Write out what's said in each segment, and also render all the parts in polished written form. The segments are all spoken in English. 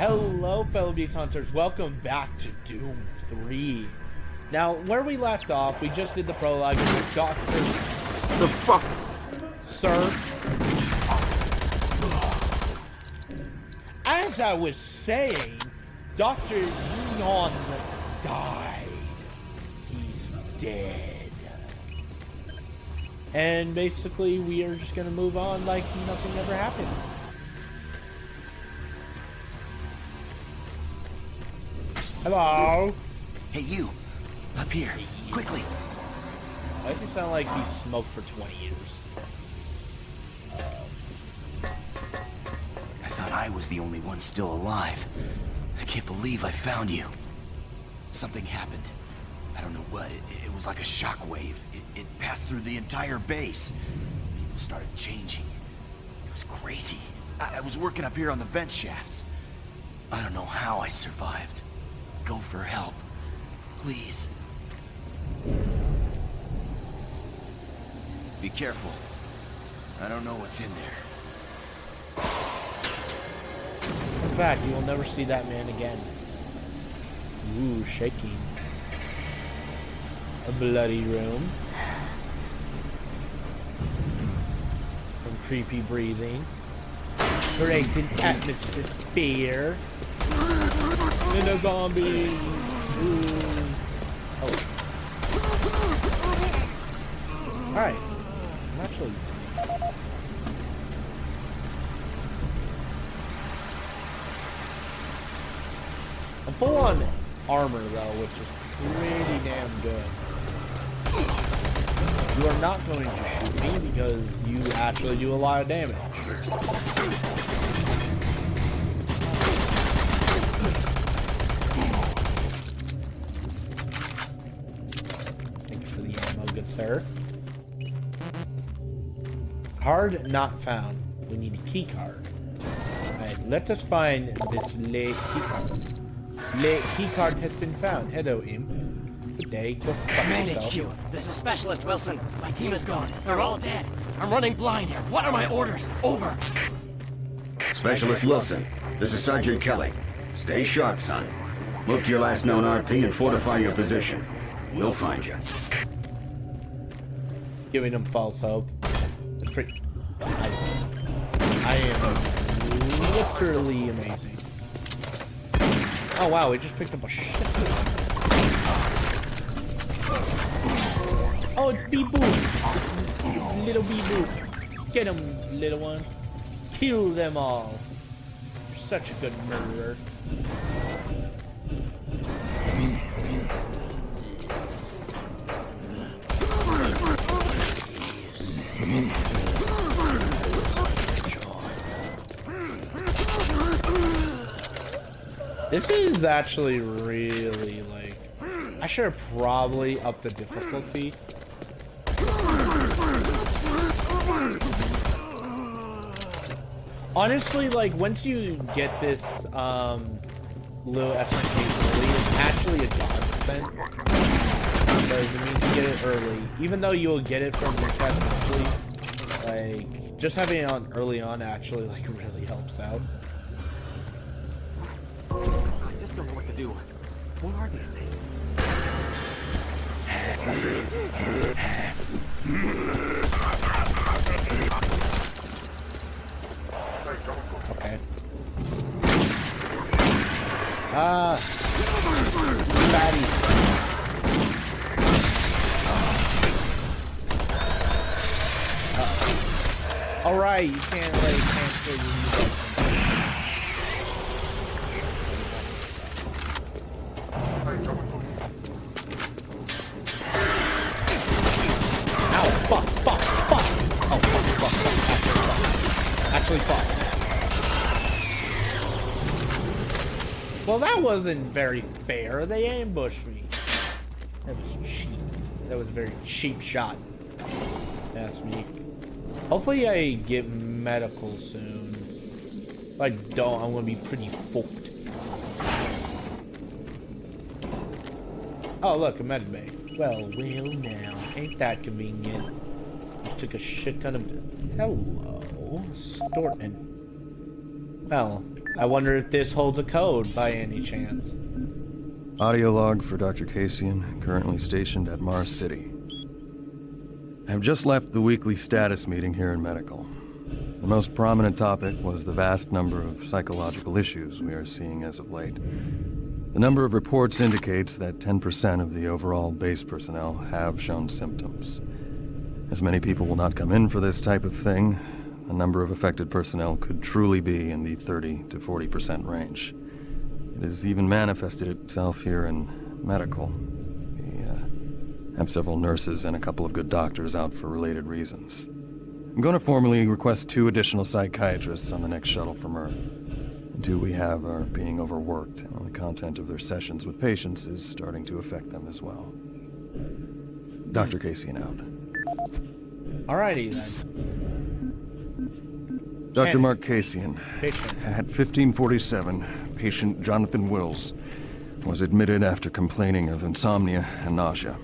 Hello, fellow beast hunters. Welcome back to Doom 3. Now, where we left off, we just did the prologue with Dr. The fuck? Sir. As I was saying, Dr. Yunon died. He's dead. And basically, we are just gonna move on like nothing ever happened. Hello? Hey, you! Up here! Quickly! Why does he sound like he smoked for 20 years? I thought I was the only one still alive. I can't believe I found you. Something happened. I don't know what. It was like a shockwave. It passed through the entire base. People started changing. It was crazy. I was working up here on the vent shafts. I don't know how I survived. Go for help. Please. Be careful. I don't know what's in there. In fact, you will never see that man again. Ooh, shaking. A bloody room. Some creepy breathing. Creating atmosphere. And a zombie. Ooh. Oh. Alright. I'm actually... I'm full on armor though, which is pretty damn good. You are not going to shoot me because you actually do a lot of damage. Thanks for the ammo, good sir. Card not found. We need a key card. Alright, let us find this late key card. Late key card has been found. Hello, imp. Good day. Go fuck yourself. HQ, this is Specialist Wilson. My team is gone. They're all dead. I'm running blind here. What are my orders? Over. Specialist Wilson, this is Sergeant Kelly. Stay sharp, son. Move to your last known RP and fortify your position. We'll find you. Giving them false hope. I am literally amazing. Oh wow, we just picked up a shit. Oh, it's Bee-Boo! Little Bee-Boo. Get him, little one. Kill them all. You're such a good murderer. This is actually really, like... I should have probably upped the difficulty. Honestly, like, once you get this, little SMG early, it's actually a godsend. Because it means you get it early. Even though you'll get it from your test early, like, just having it on early on actually, like, really helps out. I just don't know what to do. What are these things? Okay. Fatty. Alright, you can't, like, cancel your Fuck. Oh, fuck. Actually, fuck. Well, that wasn't very fair. They ambushed me. That was cheap. That was a very cheap shot. That's me. Hopefully I get medical soon. If I don't, I'm gonna be pretty fucked. Oh, look, a med bay. Well, now. Ain't that convenient? You took a shit ton of... Hello, Stortman. Well, I wonder if this holds a code by any chance. Audio log for Dr. Kasian, currently stationed at Mars City. I have just left the weekly status meeting here in Medical. The most prominent topic was the vast number of psychological issues we are seeing as of late. The number of reports indicates that 10% of the overall base personnel have shown symptoms. As many people will not come in for this type of thing, the number of affected personnel could truly be in the 30 to 40% range. It has even manifested itself here in Medical. We have several nurses and a couple of good doctors out for related reasons. I'm going to formally request 2 additional psychiatrists on the next shuttle from Earth. The 2 we have are being overworked, and the content of their sessions with patients is starting to affect them as well. Dr. Kasian out. Alrighty then. Dr. Mark Kasian, Patient. at 1547, patient Jonathan Wills was admitted after complaining of insomnia and nausea.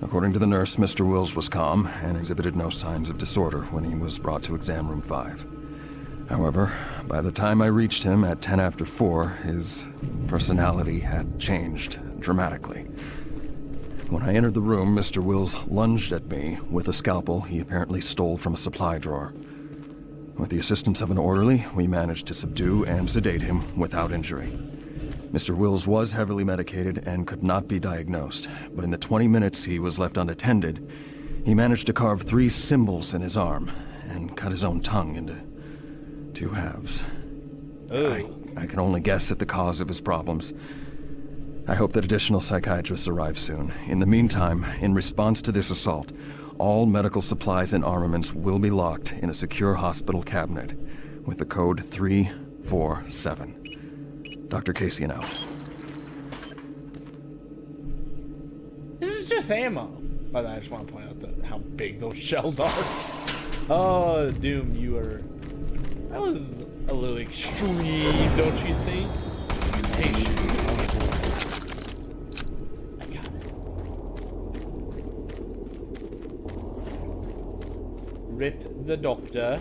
According to the nurse, Mr. Wills was calm and exhibited no signs of disorder when he was brought to exam room 5. However, by the time I reached him at 10 after 4, his personality had changed dramatically. When I entered the room, Mr. Wills lunged at me with a scalpel he apparently stole from a supply drawer. With the assistance of an orderly, we managed to subdue and sedate him without injury. Mr. Wills was heavily medicated and could not be diagnosed, but in the 20 minutes he was left unattended, he managed to carve 3 symbols in his arm and cut his own tongue into 2 halves. I can only guess at the cause of his problems. I hope that additional psychiatrists arrive soon. In the meantime, in response to this assault, all medical supplies and armaments will be locked in a secure hospital cabinet with the code 347. Dr. Kasian out. This is just ammo. But I just want to point out how big those shells are. Oh, Doom, you are... That was a little extreme, don't you think? Patient. I got it. Rip the doctor.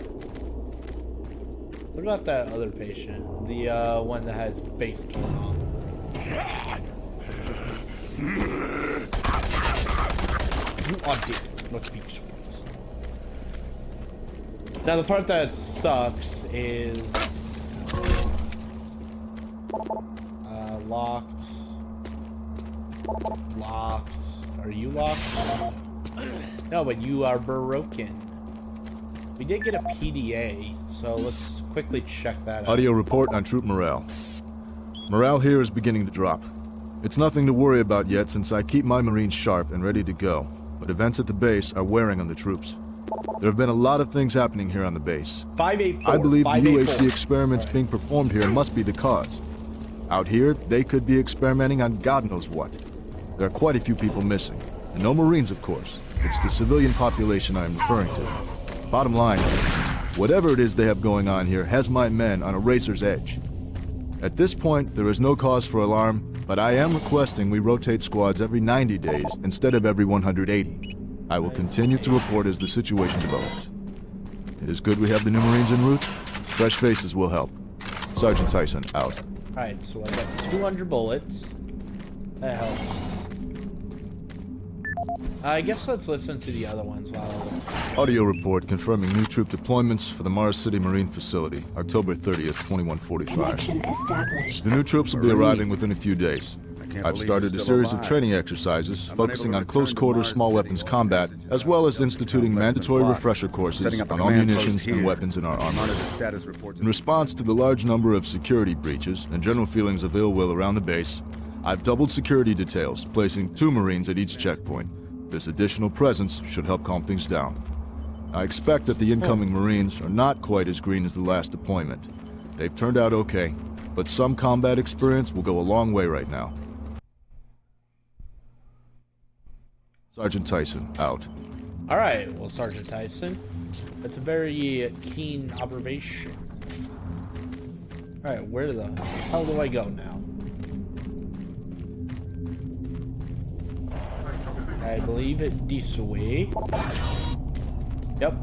What about that other patient? The one that has face torn off. You are dead. Let's be sure. Now the part that sucks is locked. Locked. Are you locked? No, but you are broken. We did get a PDA, so let's quickly check that out. Audio report on troop morale. Morale here is beginning to drop. It's nothing to worry about yet since I keep my Marines sharp and ready to go, but events at the base are wearing on the troops. There have been a lot of things happening here on the base. 584. I believe the UAC experiments being performed here must be the cause. Out here, they could be experimenting on God knows what. There are quite a few people missing, and no Marines, of course. It's the civilian population I am referring to. Bottom line, whatever it is they have going on here has my men on a razor's edge. At this point, there is no cause for alarm, but I am requesting we rotate squads every 90 days instead of every 180. I will continue to report as the situation develops. It is good we have the new Marines en route. Fresh faces will help. Sergeant Tyson, out. Alright, so I got 200 bullets. That helps. I guess let's listen to the other ones while... Audio report confirming new troop deployments for the Mars City Marine Facility, October 30th, 2145. Connection established. The new troops will be arriving within a few days. I've started a series of training exercises focusing on close-quarters small weapons combat, as well as instituting mandatory refresher courses on all munitions and weapons in our armor. In response to the large number of security breaches and general feelings of ill will around the base, I've doubled security details, placing 2 Marines at each checkpoint. This additional presence should help calm things down. I expect that the incoming Marines are not quite as green as the last deployment. They've turned out okay, but some combat experience will go a long way right now. Sergeant Tyson, out. Alright, well, Sergeant Tyson, that's a very keen observation. Alright, where the hell do I go now? I believe it's this way. Yep.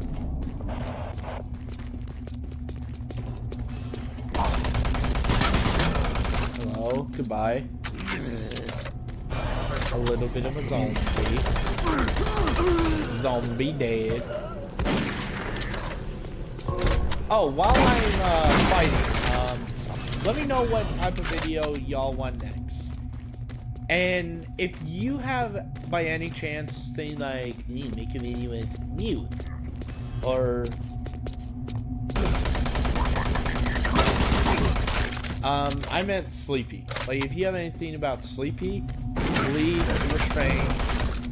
Hello, goodbye. A little bit of a zombie. Zombie dead. Oh, while I'm fighting, let me know what type of video y'all want next. And if you have, by any chance, thing like, make a video with mute, or I meant Sleepy. Like, if you have anything about Sleepy, please restrain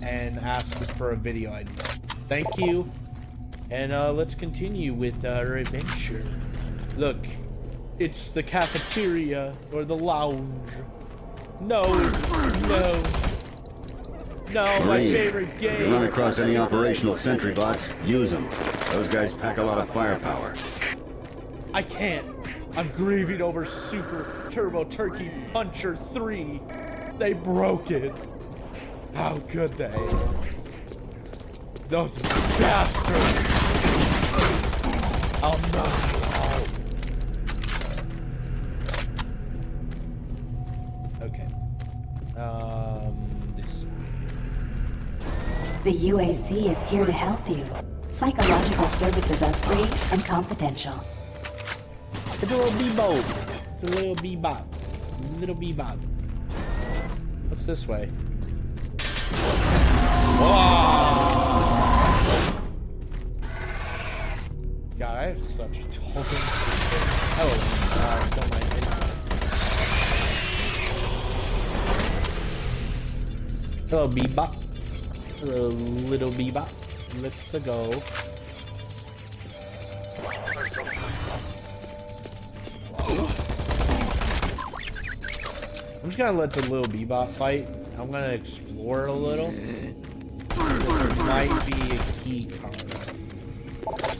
and ask for a video idea. Thank you. And let's continue with our adventure. Look, it's the cafeteria or the lounge. No, no, no, my favorite game. If you run across any operational sentry bots, use them. Those guys pack a lot of firepower. I can't. I'm grieving over Super Turbo Turkey Puncher 3. They broke it. How could they? Those bastards. Oh no. Okay. This. The UAC is here to help you. Psychological services are free and confidential. It's a little bebop. It's a little bebop. Little bebop. What's this way? Whoa! God, I have such tall things. Oh, don't mind it. Hello, bebop. Hello, little bebop. Let's go. I'm just gonna let the little bebop fight. I'm gonna explore a little. There might be a key card.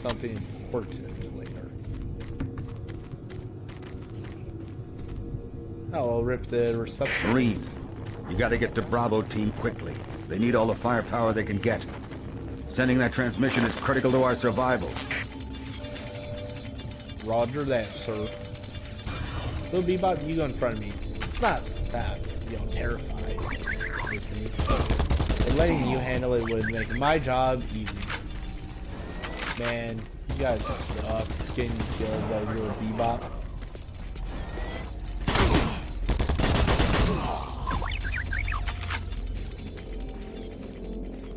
Something important later. Oh, I'll rip the reception. Marine, you gotta get to Bravo team quickly. They need all the firepower they can get. Sending that transmission is critical to our survival. Roger that, sir. Little bebop, you go in front of me. It's not that, terrified with me. But letting you handle it would make my job easy. Man, you guys suck getting killed by little bebop.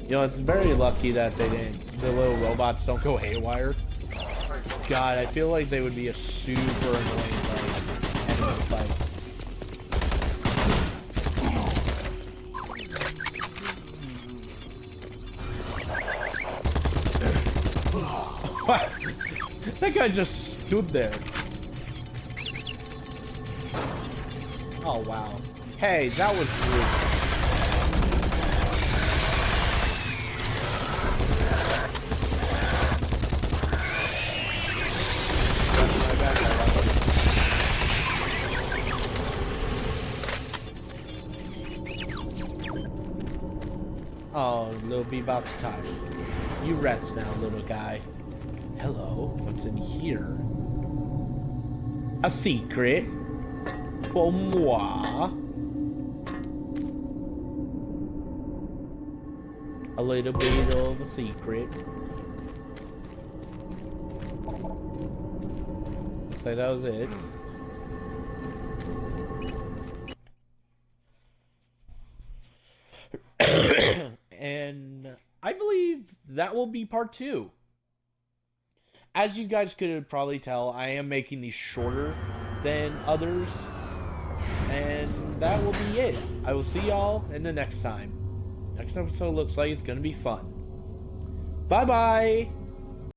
It's very lucky that they didn't, the little robots don't go haywire. God, I feel like they would be a super annoying enemy fight. That guy just stood there. Oh wow. Hey, that was rude. Oh, little bebop's tired. You rest now, little guy. Hello, what's in here? A secret? For moi? A little bit of a secret. So that was it. And I believe that will be part 2. As you guys could probably tell, I am making these shorter than others. And that will be it. I will see y'all in the next time. Next episode looks like it's going to be fun. Bye-bye!